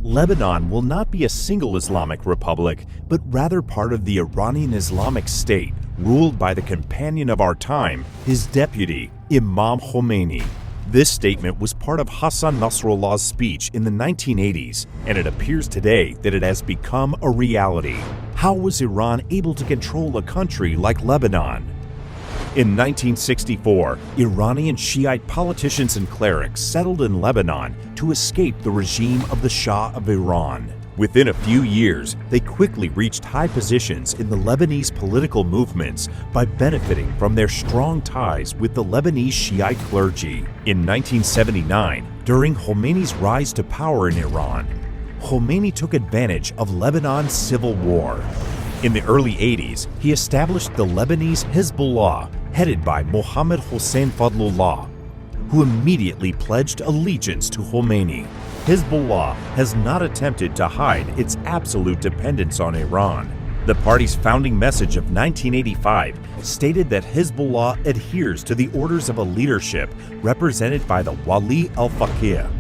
Lebanon will not be a single Islamic republic, but rather part of the Iranian Islamic State, ruled by the companion of our time, his deputy, Imam Khomeini. This statement was part of Hassan Nasrallah's speech in the 1980s, and it appears today that it has become a reality. How was Iran able to control a country like Lebanon? In 1964, Iranian Shiite politicians and clerics settled in Lebanon to escape the regime of the Shah of Iran. Within a few years, they quickly reached high positions in the Lebanese political movements by benefiting from their strong ties with the Lebanese Shiite clergy. In 1979, during Khomeini's rise to power in Iran, Khomeini took advantage of Lebanon's civil war. In the early 80s, he established the Lebanese Hezbollah, headed by Mohammed Hossein Fadlullah, who immediately pledged allegiance to Khomeini. Hezbollah has not attempted to hide its absolute dependence on Iran. The party's founding message of 1985 stated that Hezbollah adheres to the orders of a leadership represented by the Wali al-Faqih,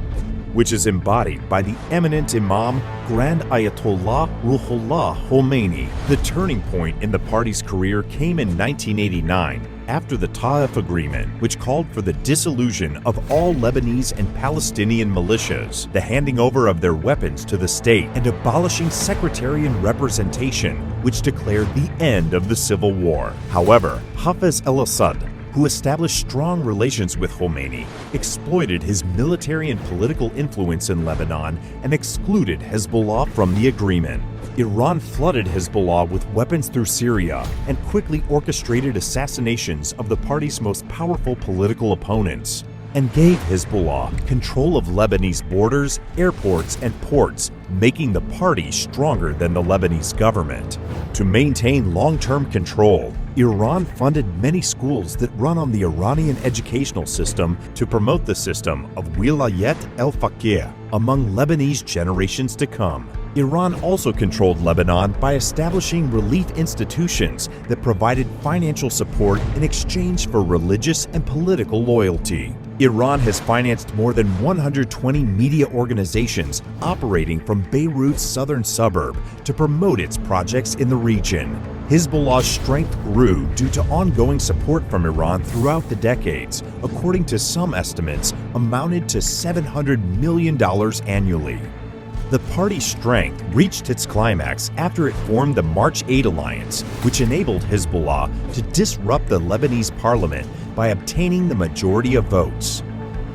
which is embodied by the eminent Imam Grand Ayatollah Ruhollah Khomeini. The turning point in the party's career came in 1989 after the Ta'if Agreement, which called for the dissolution of all Lebanese and Palestinian militias, the handing over of their weapons to the state, and abolishing sectarian representation, which declared the end of the civil war. However, Hafez al-Assad, who established strong relations with Khomeini, exploited his military and political influence in Lebanon and excluded Hezbollah from the agreement. Iran flooded Hezbollah with weapons through Syria and quickly orchestrated assassinations of the party's most powerful political opponents, and gave Hezbollah control of Lebanese borders, airports, and ports, making the party stronger than the Lebanese government. To maintain long-term control, Iran funded many schools that run on the Iranian educational system to promote the system of Wilayat al-Faqih among Lebanese generations to come. Iran also controlled Lebanon by establishing relief institutions that provided financial support in exchange for religious and political loyalty. Iran has financed more than 120 media organizations operating from Beirut's southern suburb to promote its projects in the region. Hezbollah's strength grew due to ongoing support from Iran throughout the decades, according to some estimates, amounted to $700 million annually. The party's strength reached its climax after it formed the March 8 alliance, which enabled Hezbollah to disrupt the Lebanese parliament by obtaining the majority of votes.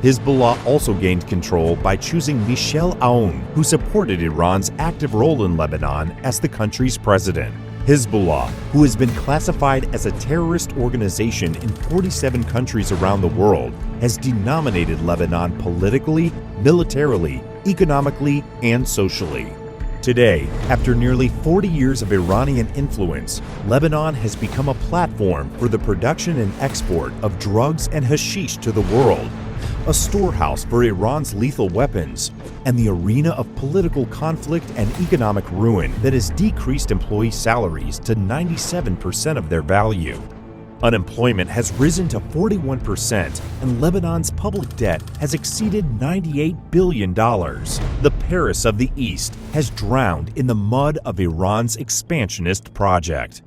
Hezbollah also gained control by choosing Michel Aoun, who supported Iran's active role in Lebanon, as the country's president. Hezbollah, who has been classified as a terrorist organization in 47 countries around the world, has denominated Lebanon politically, militarily, economically, and socially. Today, after nearly 40 years of Iranian influence, Lebanon has become a platform for the production and export of drugs and hashish to the world, a storehouse for Iran's lethal weapons, and the arena of political conflict and economic ruin that has decreased employee salaries to 97% of their value. Unemployment has risen to 41%, and Lebanon's public debt has exceeded $98 billion. The Paris of the East has drowned in the mud of Iran's expansionist project.